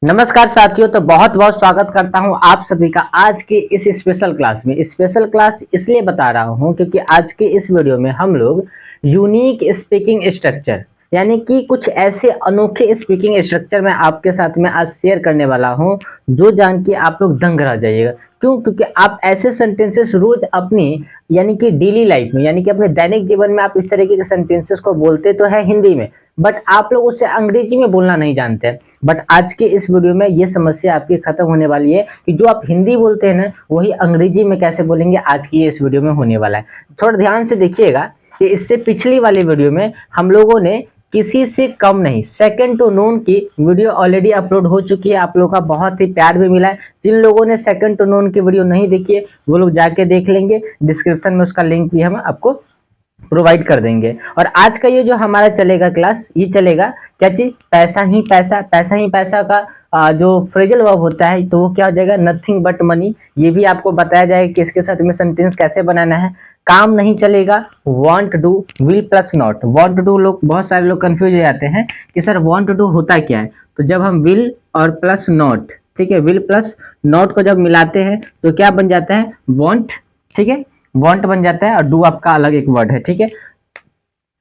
नमस्कार साथियों। तो बहुत बहुत स्वागत करता हूं आप सभी का आज के इस स्पेशल क्लास में। स्पेशल क्लास इसलिए बता रहा हूं क्योंकि आज के इस वीडियो में हम लोग यूनिक स्पीकिंग स्ट्रक्चर यानी कि कुछ ऐसे अनोखे स्पीकिंग स्ट्रक्चर मैं आपके साथ में आज शेयर करने वाला हूं जो जान के आप लोग दंग रह जाइएगा। क्यों? क्योंकि आप ऐसे सेंटेंसेस रोज अपनी यानी कि डेली लाइफ में यानी कि अपने दैनिक जीवन में आप इस तरीके के सेंटेंसेस को बोलते तो है हिंदी में, बट आप लोग उसे अंग्रेजी में बोलना नहीं जानते हैं। बट आज के इस वीडियो में ये समस्या आपकी खत्म होने वाली है कि जो आप हिंदी बोलते हैं ना वही अंग्रेजी में कैसे बोलेंगे, आज की ये इस वीडियो में होने वाला है। थोड़ा ध्यान से देखिएगा कि इससे पिछली वाली वीडियो में हम लोगों ने किसी से कम नहीं सेकंड टू नोन की वीडियो ऑलरेडी अपलोड हो चुकी है। आप लोगों का बहुत ही प्यार भी मिला है। जिन लोगों ने सेकंड टू नोन की वीडियो नहीं देखी है वो लोग जाके देख लेंगे, डिस्क्रिप्शन में उसका लिंक भी हम आपको प्रोवाइड कर देंगे। और आज का ये जो हमारा चलेगा क्लास, ये चलेगा क्या चीज, पैसा ही पैसा। पैसा ही पैसा का जो फ्रेजल वर्ब होता है तो वो क्या हो जाएगा, नथिंग बट मनी। ये भी आपको बताया जाएगा कि इसके साथ में सेंटेंस कैसे बनाना है। काम नहीं चलेगा, want do will plus not. Want do लोग बहुत सारे लोग कंफ्यूज हो जाते हैं कि सर वांट डू होता क्या है। तो जब हम विल और प्लस नॉट, ठीक है, विल प्लस नॉट को जब मिलाते हैं तो क्या बन जाता है, वांट। ठीक है, वांट बन जाता है और डू आपका अलग एक वर्ड है। ठीक है,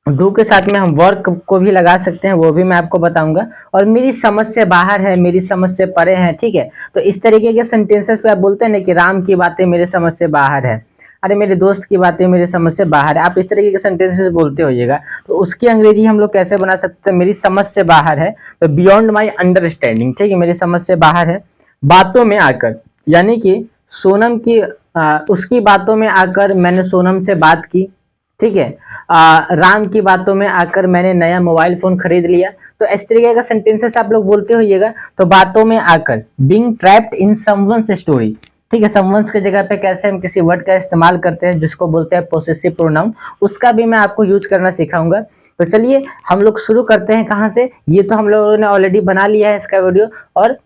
डू के साथ में हम वर्क को भी लगा सकते हैं, वो भी मैं आपको बताऊंगा। और मेरी समझ से बाहर है, मेरी समझ से परे है। ठीक है, तो इस तरीके के सेंटेंसेस पे आप बोलते हैं ना कि राम की बातें मेरे समझ से बाहर है, अरे मेरे दोस्त की बातें मेरे समझ से बाहर है। आप इस तरीके के सेंटेंसेस बोलते होइएगा तो उसकी अंग्रेजी हम लोग कैसे बना सकते हैं, मेरी समझ से बाहर है तो बियॉन्ड माई अंडरस्टैंडिंग। ठीक है, मेरी समझ से बाहर है। बातों में आकर यानी कि सोनम की उसकी बातों में आकर मैंने सोनम से बात की। ठीक है, राम की बातों में आकर मैंने नया मोबाइल फोन खरीद लिया। तो इस तरीके का सेंटेंसेस आप लोग बोलते होइएगा। तो बातों में आकर, being trapped in someone's story. ठीक है, समवन्स की जगह पे कैसे हम किसी वर्ड का इस्तेमाल करते हैं जिसको बोलते हैं पोसेसिव प्रोनाउन, उसका भी मैं आपको यूज करना सिखाऊंगा। तो चलिए हम लोग शुरू करते हैं। कहाँ से, ये तो हम लोगों ने ऑलरेडी बना लिया है इसका वीडियो, और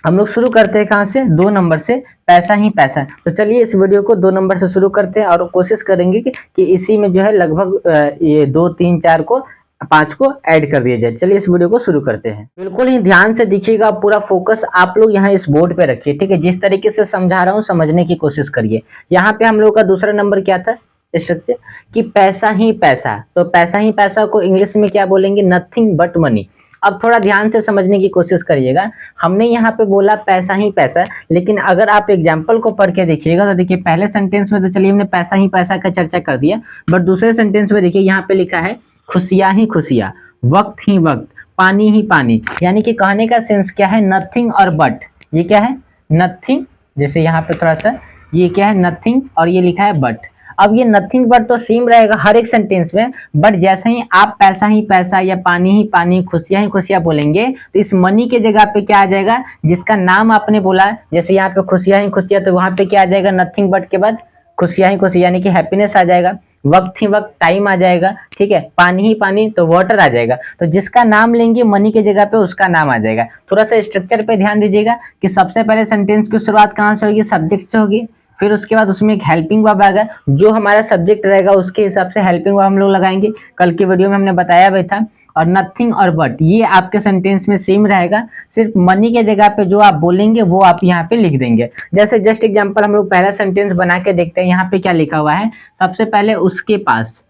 हम लोग शुरू करते हैं कहाँ से, 2 नंबर से, पैसा ही पैसा। तो चलिए इस वीडियो को 2 नंबर से शुरू करते हैं और कोशिश करेंगे कि इसी में जो है लगभग ये 2 3 4 को 5 को ऐड कर दिया जाए। चलिए इस वीडियो को शुरू करते हैं। बिल्कुल ही ध्यान से देखिएगा, पूरा फोकस आप लोग यहाँ इस बोर्ड पे रखिए। ठीक है, जिस तरीके से समझा रहा हूँ समझने की कोशिश करिए। यहाँ पे हम लोग का दूसरा नंबर क्या था स्ट्रक्चर, कि पैसा ही पैसा। तो पैसा ही पैसा को इंग्लिश में क्या बोलेंगे, नथिंग बट मनी। अब थोड़ा ध्यान से समझने की कोशिश करिएगा। हमने यहाँ पे बोला पैसा ही पैसा, लेकिन अगर आप एग्जाम्पल को पढ़ के देखिएगा तो देखिए पहले सेंटेंस में तो चलिए हमने पैसा ही पैसा का चर्चा कर दिया, बट दूसरे सेंटेंस में देखिए यहाँ पे लिखा है खुशियां ही खुशियां, वक्त ही वक्त, पानी ही पानी। यानी कि कहने का सेंस क्या है, नथिंग और बट। ये क्या है, नथिंग, जैसे यहाँ पे थोड़ा सा ये क्या है, नथिंग, और ये लिखा है बट। अब ये नथिंग बट तो सेम रहेगा हर एक सेंटेंस में, बट जैसे ही आप पैसा ही पैसा या पानी ही पानी, खुशियां ही खुशियां बोलेंगे तो इस मनी के जगह पे क्या आ जाएगा, जिसका नाम आपने बोला, जैसे यहाँ पे खुशियां ही खुशियां, तो वहां पे क्या आ जाएगा, नथिंग बट के बाद खुशियां ही खुशियां यानी कि हैप्पीनेस आ जाएगा। वक्त ही वक्त, टाइम आ जाएगा। ठीक है, पानी ही पानी तो वाटर आ जाएगा। तो जिसका नाम लेंगे मनी के जगह पे उसका नाम आ जाएगा। थोड़ा सा स्ट्रक्चर पे ध्यान दीजिएगा कि सबसे पहले सेंटेंस की शुरुआत कहाँ से होगी, सब्जेक्ट से होगी। फिर उसके बाद उसमें एक हेल्पिंग वर्ब आएगा, जो हमारा सब्जेक्ट रहेगा उसके हिसाब से हेल्पिंग वर्ब हम लोग लगाएंगे। कल की वीडियो में हमने बताया भी था। और नथिंग और बट ये आपके सेंटेंस में सेम रहेगा, सिर्फ मनी के जगह पे जो आप बोलेंगे वो आप यहाँ पे लिख देंगे। जैसे जस्ट एग्जांपल हम लोग पहला सेंटेंस बना के देखते हैं। यहाँ पे क्या लिखा हुआ है, सबसे पहले उसके पास।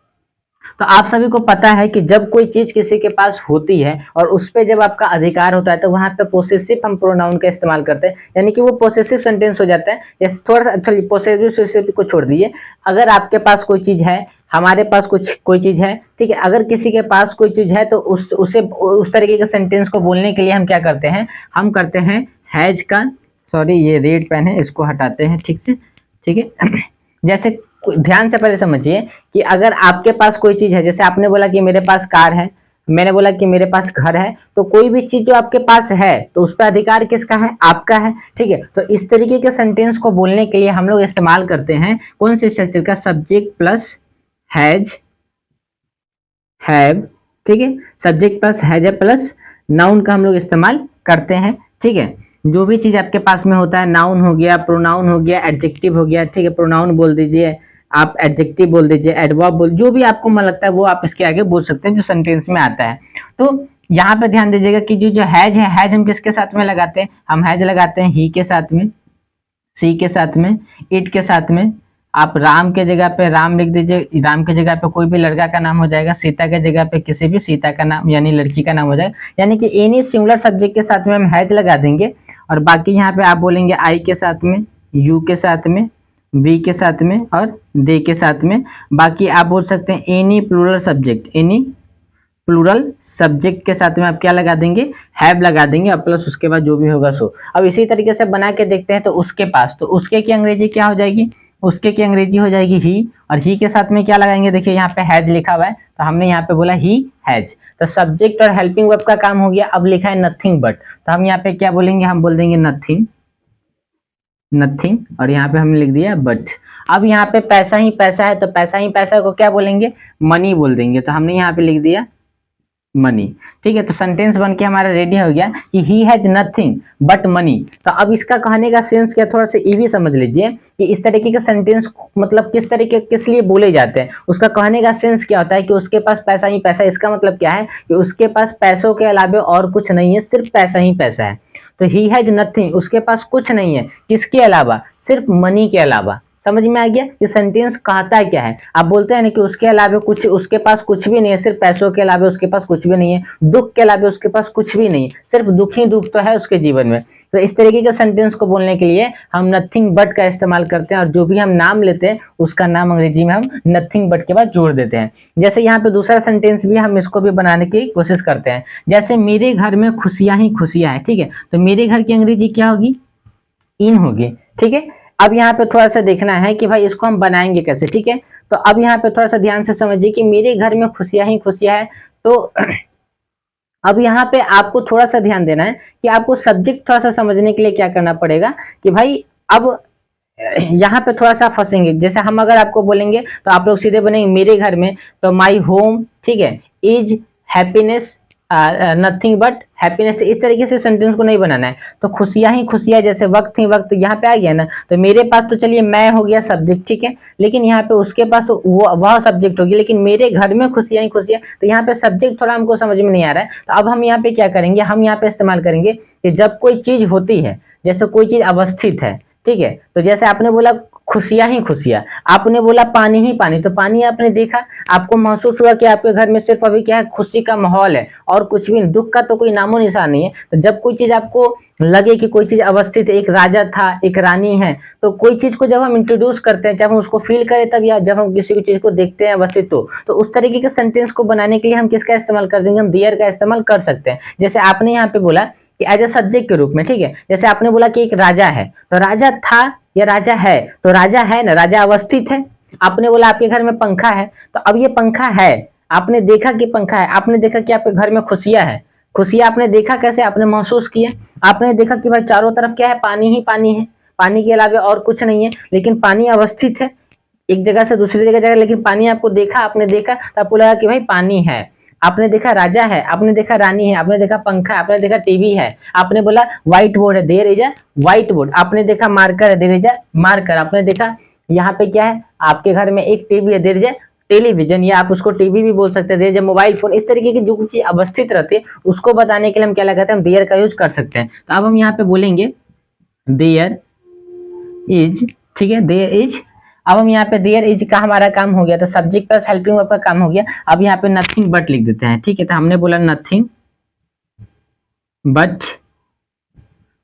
तो आप सभी को पता है कि जब कोई चीज किसी के पास होती है और उस पर जब आपका अधिकार होता है तो वहां पे पोसेसिव हम प्रोनाउन का इस्तेमाल करते हैं, यानी कि वो पोसेसिव सेंटेंस हो जाता है। जैसे थोड़ा सा चलिए पोसेसिव को छोड़ दीजिए। अगर आपके पास कोई चीज है, हमारे पास कुछ कोई चीज है, ठीक है, अगर किसी के पास कोई चीज है तो उसे उस तरीके के सेंटेंस को बोलने के लिए हम क्या करते हैं, हम करते हैं हैज का, सॉरी ये रेड पेन है इसको हटाते हैं ठीक से। ठीक है, जैसे ध्यान से पहले समझिए कि अगर आपके पास कोई चीज है, जैसे आपने बोला कि मेरे पास कार है, मैंने बोला कि मेरे पास घर है, तो कोई भी चीज जो आपके पास है तो उस पर अधिकार किसका है, आपका है। ठीक है, तो इस तरीके के सेंटेंस को बोलने के लिए हम लोग इस्तेमाल करते हैं कौन से स्ट्रक्चर का, सब्जेक्ट प्लस हैज, हैव। ठीक है, subject plus has plus noun का हम लोग इस्तेमाल करते हैं। ठीक है, जो भी चीज आपके पास में होता है, नाउन हो गया, प्रोनाउन हो गया, एडजेक्टिव हो गया। ठीक है, प्रोनाउन बोल दीजिए, आप एडजेक्टिव बोल दीजिए, एडवर्ब बोल, जो भी आपको मन लगता है वो आप इसके आगे बोल सकते हैं जो सेंटेंस में आता है। तो यहाँ पे ध्यान दीजिएगा कि जो जो हैज है, हैज हम किसके साथ में लगाते हैं, हम हैज लगाते हैं ही के साथ में, सी के साथ में, इट के साथ में। आप राम के जगह पे राम लिख दीजिए, राम के जगह पे कोई भी लड़का का नाम हो जाएगा, सीता के जगह पे किसी भी सीता का नाम यानी लड़की का नाम हो जाएगा, यानी कि एनी सिंगुलर सब्जेक्ट के साथ में हम हैज लगा देंगे। और बाकी यहाँ पे आप बोलेंगे आई के साथ में, यू के साथ में, वी के साथ में और दे के साथ में। बाकी आप बोल सकते हैं any plural subject, any plural subject के साथ में आप क्या लगा देंगे, हैव लगा देंगे और प्लस उसके बाद जो भी होगा सो। अब इसी तरीके से बना के देखते हैं। तो उसके पास, तो उसके की अंग्रेजी क्या हो जाएगी, उसके की अंग्रेजी हो जाएगी ही, और ही के साथ में क्या लगाएंगे, देखिए यहाँ पे हैज लिखा हुआ है तो हमने यहाँ पे बोला ही हैज। तो सब्जेक्ट और हेल्पिंग वर्ब का काम हो गया। अब लिखा है नथिंग बट, तो हम यहाँ पे क्या बोलेंगे, हम बोल देंगे नथिंग, नथिंग, और यहाँ पे हमने लिख दिया बट। अब यहाँ पे पैसा ही पैसा है, तो पैसा ही पैसा को क्या बोलेंगे, मनी बोल देंगे, तो हमने यहाँ पे लिख दिया मनी। ठीक है, तो सेंटेंस बन के हमारा रेडी हो गया कि he has nothing but money. तो अब इसका कहने का सेंस क्या, थोड़ा सा ये भी समझ लीजिए कि इस तरीके का सेंटेंस मतलब किस तरीके किस लिए बोले जाते हैं। उसका कहने का सेंस क्या होता है कि उसके पास पैसा ही पैसा है। इसका मतलब क्या है कि उसके पास पैसों के अलावा और कुछ नहीं है, सिर्फ पैसा ही पैसा है। तो ही हैज नथिंग, उसके पास कुछ नहीं है, किसके अलावा, सिर्फ मनी के अलावा। समझ में आ गया ये सेंटेंस कहता क्या है। आप बोलते हैं ना कि उसके अलावा कुछ, उसके पास कुछ भी नहीं है, सिर्फ पैसों के अलावा उसके पास कुछ भी नहीं है, दुख के अलावा उसके पास कुछ भी नहीं है, सिर्फ दुख ही दुख तो है उसके जीवन में। तो इस तरीके के सेंटेंस को बोलने के लिए हम नथिंग बट का इस्तेमाल करते हैं, और जो भी हम नाम लेते हैं उसका नाम अंग्रेजी में हम नथिंग बट के बाद जोड़ देते हैं। जैसे यहाँ पे दूसरा सेंटेंस भी हम इसको भी बनाने की कोशिश करते हैं। जैसे मेरे घर में खुशियां ही खुशियां है। ठीक है, तो मेरे घर की अंग्रेजी क्या होगी, इन होगी। ठीक है, अब यहाँ पे थोड़ा सा देखना है कि भाई इसको हम बनाएंगे कैसे। ठीक है, तो अब यहाँ पे थोड़ा सा ध्यान से समझिए कि मेरे घर में खुशियां ही खुशियां है। तो अब यहाँ पे आपको थोड़ा सा ध्यान देना है कि आपको सब्जेक्ट थोड़ा सा समझने के लिए क्या करना पड़ेगा कि भाई अब यहाँ पे थोड़ा सा फंसेंगे। जैसे हम अगर आपको बोलेंगे तो आप लोग सीधे बनेंगे मेरे घर में, तो माई होम, ठीक है, is happiness nothing but happiness. इस तरीके से सेंटेंस को नहीं बनाना है। तो खुशियां ही खुशियां, जैसे वक्त ही वक्त यहाँ पे आ गया ना, तो मेरे पास तो चलिए मैं हो गया सब्जेक्ट, ठीक है, लेकिन यहाँ पे उसके पास वो वह सब्जेक्ट होगी, लेकिन मेरे घर में खुशियां ही खुशियां, तो यहाँ पे सब्जेक्ट थोड़ा हमको समझ में नहीं आ रहा है। तो अब हम यहाँ पे क्या करेंगे, हम यहाँ पे इस्तेमाल करेंगे कि जब कोई चीज होती है, जैसे कोई चीज अवस्थित है, ठीक है, तो जैसे आपने बोला खुशियां ही खुशियां, आपने बोला पानी ही पानी, तो पानी आपने देखा, आपको महसूस हुआ कि आपके घर में सिर्फ अभी क्या है, खुशी का माहौल है और कुछ भी नहीं, दुख का तो कोई नामो निशान नहीं है। तो जब कोई चीज आपको लगे कि कोई चीज अवस्थित है, एक राजा था, एक रानी है, तो कोई चीज को जब हम इंट्रोड्यूस करते हैं, जब हम उसको फील करें तब, या जब हम किसी को चीज को देखते हैं अवस्थित, तो उस तरीके के सेंटेंस को बनाने के लिए हम किसका इस्तेमाल कर देंगे, हम देयर का इस्तेमाल कर सकते हैं। जैसे आपने यहाँ पे बोला कि एज ए सब्जेक्ट के रूप में, ठीक है, जैसे आपने बोला कि एक राजा है, तो राजा था या राजा है, तो राजा है ना, राजा अवस्थित है। आपने बोला आपके घर में पंखा है, तो अब ये पंखा है, आपने देखा कि पंखा है, आपने देखा कि आपके घर में खुशियां है, खुशियां आपने देखा कैसे, आपने महसूस किया, आपने देखा कि भाई चारों तरफ क्या है, पानी ही पानी है, पानी के अलावा और कुछ नहीं है, लेकिन पानी अवस्थित है एक जगह से दूसरी जगह, लेकिन पानी आपको देखा, आपने देखा तो आपको लगा कि भाई पानी है। आपने देखा राजा है, आपने देखा रानी है, आपने देखा पंखा, आपने देखा टीवी है, आपने बोला व्हाइट बोर्ड है, there is a white board, आपने देखा मार्कर है, देयर इज अ मार्कर, आपने देखा यहाँ पे क्या है, आपके घर में एक टीवी है, देयर इज अ टेलीविजन, या आप उसको टीवी भी बोल सकते हैं, there is a mobile phone. इस तरीके की जो कुछ चीज अवस्थित रहती है उसको बताने के लिए हम क्या लगाते हैं, हम देयर का यूज कर सकते हैं। तो अब हम यहाँ पे बोलेंगे देयर इज, ठीक है, देयर इज। अब हम यहाँ पे देयर इज का हमारा काम हो गया, तो सब्जेक्ट प्लस हेल्पिंग वर्ब का काम हो गया। अब यहाँ पे नथिंग बट लिख देते हैं, ठीक है, तो हमने बोला नथिंग बट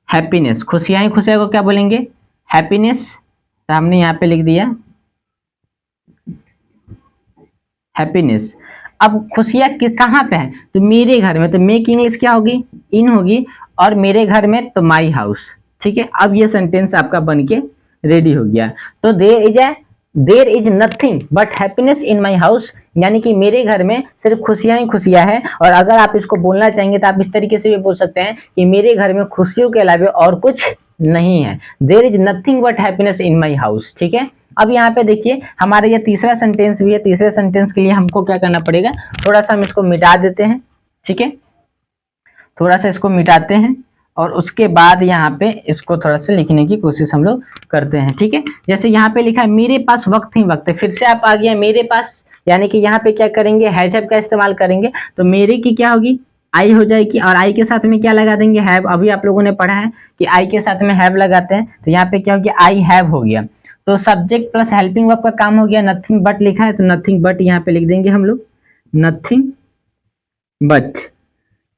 हैप्पीनेस, खुशियां ही खुशियां को क्या बोलेंगे, हैप्पीनेस, तो हमने यहाँ पे लिख दिया हैप्पीनेस। अब खुशियां कहाँ पे है, तो मेरे घर में, तो मेक इंग्लिश क्या होगी, इन होगी, और मेरे घर में तो माई हाउस, ठीक है। अब ये सेंटेंस आपका बन के रेडी हो गया। तो there is nothing but happiness in my house, यानी कि मेरे घर में सिर्फ खुशियां ही खुशियां हैं। और अगर आप इसको बोलना चाहेंगे तो आप इस तरीके से भी बोल सकते हैं कि मेरे घर में खुशियों के अलावा और कुछ नहीं है, there is nothing but happiness in my house, ठीक है। अब यहाँ पे देखिए हमारा ये तीसरा सेंटेंस भी है। तीसरे सेंटेंस के लिए हमको क्या करना पड़ेगा, थोड़ा सा हम इसको मिटा देते हैं, ठीक है, थोड़ा सा इसको मिटाते हैं और उसके बाद यहाँ पे इसको थोड़ा सा लिखने की कोशिश हम लोग करते हैं, ठीक है। जैसे यहाँ पे लिखा है मेरे पास वक्त ही वक्त है, फिर से आप आ गया मेरे पास, यानी कि यहाँ पे क्या करेंगे, हैज हैव का इस्तेमाल करेंगे। तो मेरे की क्या होगी, आई हो जाएगी और आई के साथ में क्या लगा देंगे, हैव। अभी आप लोगों ने पढ़ा है कि आई के साथ में हैव लगाते हैं, तो यहाँ पे क्या हो गया, आई हैव हो गया। तो सब्जेक्ट प्लस हेल्पिंग वर्ब का काम हो गया, नथिंग बट लिखा है तो नथिंग बट यहाँ पे लिख देंगे हम लोग, नथिंग बट।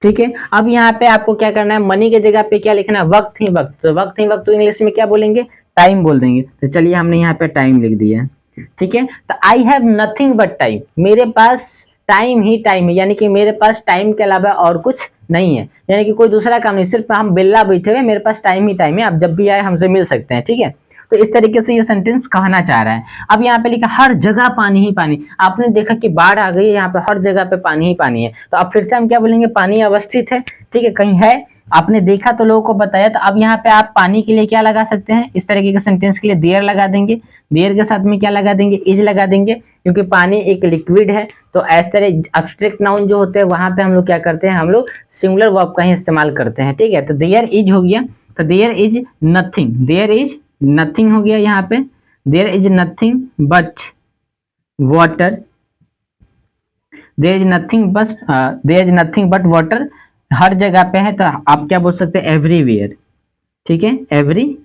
ठीक है, अब यहाँ पे आपको क्या करना है, मनी के जगह पे क्या लिखना है, वक्त ही वक्त। तो वक्त ही वक्त तो इंग्लिश में क्या बोलेंगे, टाइम बोल देंगे। तो चलिए हमने यहाँ पे टाइम लिख दिया। ठीक है, तो I have nothing but time, मेरे पास टाइम ही टाइम है, यानी कि मेरे पास टाइम के अलावा और कुछ नहीं है, यानी कि कोई दूसरा काम नहीं, सिर्फ हम बिल्ला बैठे हुए, मेरे पास टाइम ही टाइम है, आप जब भी आए हमसे मिल सकते हैं। ठीक है, तो इस तरीके से ये सेंटेंस कहना चाह रहा है। अब यहाँ पे लिखा हर जगह पानी ही पानी, आपने देखा कि बाढ़ आ गई है, यहाँ पे हर जगह पे पानी ही पानी है, तो अब फिर से हम क्या बोलेंगे, पानी अवस्थित है। ठीक है, कहीं है, आपने देखा तो लोगों को बताया, तो अब यहाँ पे आप पानी के लिए क्या लगा सकते हैं, इस तरीके के सेंटेंस के लिए देयर लगा देंगे। देयर के साथ में क्या लगा देंगे, इज लगा देंगे, क्योंकि पानी एक लिक्विड है। तो इस तरह एब्स्ट्रैक्ट नाउन जो होते हैं वहां पे हम लोग क्या करते हैं, हम लोग सिंगुलर वर्ब का ही इस्तेमाल करते हैं। ठीक है, तो देयर इज हो गया, तो there is nothing, there is nothing हो गया यहाँ पे, there is nothing but water, there is nothing but, there is nothing but water, हर जगह पे है, तो आप क्या बोल सकते हैं, एवरीवेयर। ठीक है, एवरीवेयर,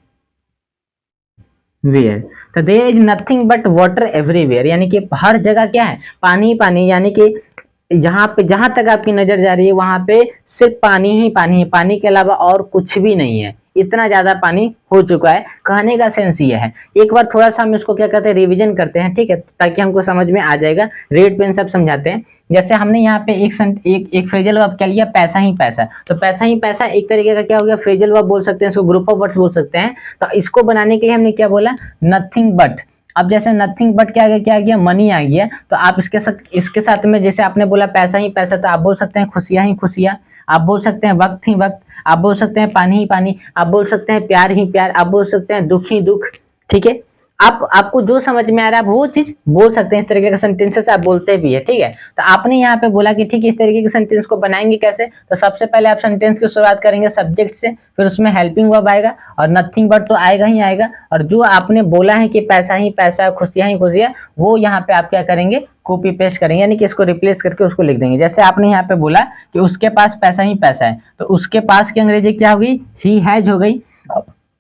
तो there is nothing but water everywhere, यानी कि हर जगह क्या है, पानी पानी, यानी कि जहां पे जहां तक आपकी नजर जा रही है वहां पे सिर्फ पानी ही पानी है, पानी के अलावा और कुछ भी नहीं है, इतना ज्यादा पानी हो चुका है। कहने का सेंस ये है, एक बार थोड़ा सा हम इसको क्या करते हैं, रिवीजन करते हैं। ठीक है, ताकि हमको समझ में आ जाएगा, रेड पेन सब समझाते हैं। जैसे हमने यहाँ पे एक फ्रेजल वर्ब क्या लिया, पैसा ही पैसा, तो पैसा ही पैसा एक तरीके का क्या हो गया, फ्रेजल वर्ब बोल सकते हैं, इसको ग्रुप ऑफ वर्ड्स बोल सकते हैं। तो इसको बनाने के लिए हमने क्या बोला, नथिंग बट। अब जैसे नथिंग बट क्या आ गया, मनी आ गया, तो आप इसके साथ में जैसे आपने बोला पैसा ही पैसा, तो आप बोल सकते हैं खुशियां ही खुशियां, आप बोल सकते हैं वक्त ही वक्त, आप बोल सकते हैं पानी ही पानी, आप बोल सकते हैं प्यार ही प्यार, आप बोल सकते हैं दुख ही दुख। ठीक है, आपको जो समझ में आ रहा है आप वो चीज बोल सकते हैं, इस तरीके का सेंटेंसेस आप बोलते भी है। ठीक है, तो आपने यहाँ पे बोला कि ठीक है, इस तरीके के सेंटेंस को बनाएंगे कैसे, तो सबसे पहले आप सेंटेंस की शुरुआत करेंगे सब्जेक्ट से, फिर उसमें हेल्पिंग वर्ब आएगा और नथिंग बट तो आएगा ही आएगा, और जो आपने बोला है कि पैसा ही पैसा, खुशियां ही खुशियां, वो यहाँ पे आप क्या करेंगे, कॉपी पेस्ट करेंगे, यानी कि इसको रिप्लेस करके उसको लिख देंगे। जैसे आपने यहाँ पे बोला कि उसके पास पैसा ही पैसा है, तो उसके पास की अंग्रेजी क्या हो गई, ही हैज हो गई।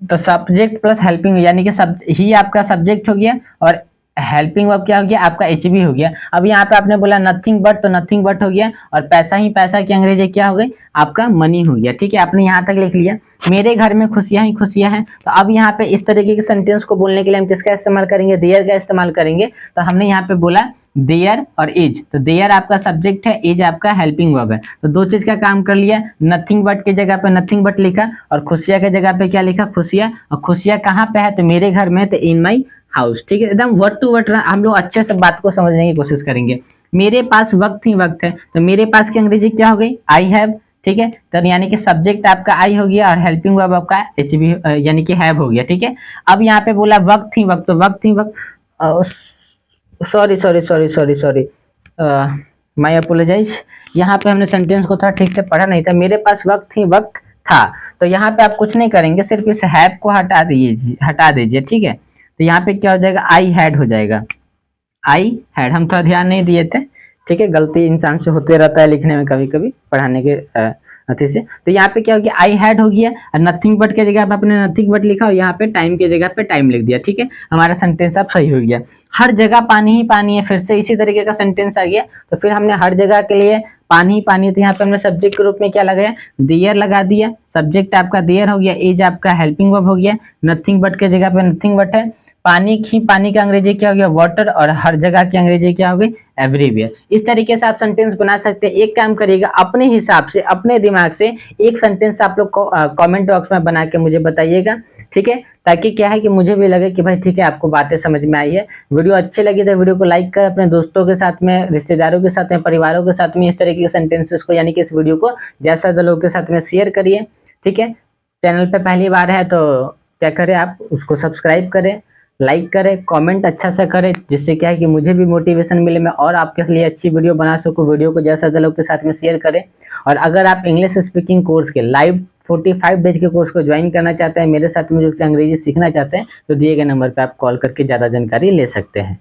तो सब्जेक्ट प्लस हेल्पिंग, यानी कि ही आपका सब्जेक्ट हो गया और हेल्पिंग वर्ब क्या हो गया, आपका एच बी हो गया। अब यहाँ पे आपने बोला नथिंग बट, तो नथिंग बट हो गया, और पैसा ही पैसा की अंग्रेजी क्या हो गई, आपका मनी हो गया। ठीक है, आपने यहाँ तक लिख लिया, मेरे घर में खुशियां ही खुशियां हैं। तो अब यहाँ पे इस तरीके के सेंटेंस को बोलने के लिए हम किसका इस्तेमाल करेंगे, देयर का इस्तेमाल करेंगे। तो हमने यहाँ पे बोला देयर और इज, तो देयर आपका सब्जेक्ट है, इज आपका हेल्पिंग वर्ब है, तो दो चीज का काम कर लिया। नथिंग बट की जगह पे नथिंग बट लिखा, और खुशियां की जगह पे क्या लिखा, खुशियां। और खुशियां कहाँ पे है, तो मेरे घर में, तो इन माई हाउस। ठीक है, एकदम वर्ड टू वर्ड हम लोग अच्छे से बात को समझने की कोशिश करेंगे। मेरे पास वक्त ही वक्त है, तो मेरे पास की अंग्रेजी क्या हो गई, आई हैव। ठीक है, तो यानी कि सब्जेक्ट आपका आई हो गया और हेल्पिंग वर्ब आपका एच बी यानी कि हैव हो गया। ठीक है, अब यहाँ पे बोला वक्त ही वक्त, तो वक्त ही वक्त, sorry sorry sorry sorry sorry, my apologise, यहाँ पे हमने सेंटेंस को थोड़ा ठीक से पढ़ा नहीं था। मेरे पास वक्त ही वक्त था, तो यहाँ पे आप कुछ नहीं करेंगे, सिर्फ इस हैव को हटा दीजिए। ठीक है, तो यहाँ पे क्या हो जाएगा, आई हैड हो जाएगा, आई हैड। हम थोड़ा ध्यान नहीं दिए थे। ठीक है, गलती इंसान से होते रहता है लिखने में कभी कभी, पढ़ाने के अथी से। तो यहाँ पे क्या हो गया, आई हैड हो गया, और नथिंग बट के जगह पे आपने नथिंग बट लिखा, और यहाँ पे टाइम के जगह पे टाइम लिख दिया। ठीक है, हमारा सेंटेंस अब सही हो गया। हर जगह पानी ही पानी है, फिर से इसी तरीके का सेंटेंस आ गया। तो फिर हमने हर जगह के लिए पानी ही पानी, तो यहाँ पे हमने सब्जेक्ट के रूप में क्या लगाया, देयर लगा दिया। सब्जेक्ट आपका देयर हो गया, इज आपका हेल्पिंग वर्ब हो गया, नथिंग बट के जगह पे नथिंग बट है। पानी की पानी का अंग्रेजी क्या हो गया, वाटर, और हर जगह की अंग्रेजी क्या हो गई, एवरीवेयर। इस तरीके से आप सेंटेंस बना सकते हैं। एक काम करिएगा, अपने हिसाब से अपने दिमाग से एक सेंटेंस आप लोग कमेंट बॉक्स में बना के मुझे बताइएगा। ठीक है, ताकि क्या है कि मुझे भी लगे कि भाई ठीक है, आपको बातें समझ में आई है। वीडियो अच्छी लगी तो वीडियो को लाइक कर, अपने दोस्तों के साथ में, रिश्तेदारों के साथ में, परिवारों के साथ में इस तरीके के सेंटेंसेस को, यानी कि इस वीडियो को ज्यादा से ज्यादा लोगों के साथ में शेयर करिए। ठीक है, चैनल पे पहली बार है तो क्या करें, आप उसको सब्सक्राइब करें, लाइक करें, कमेंट अच्छा सा करें, जिससे क्या है कि मुझे भी मोटिवेशन मिले, मैं और आपके लिए अच्छी वीडियो बना सकूं। वीडियो को ज्यादा लोग के साथ में शेयर करें। और अगर आप इंग्लिश स्पीकिंग कोर्स के लाइव 45 डेज के कोर्स को ज्वाइन करना चाहते हैं, मेरे साथ में जो अंग्रेजी सीखना चाहते हैं, तो दिए गए नंबर पर आप कॉल करके ज़्यादा जानकारी ले सकते हैं।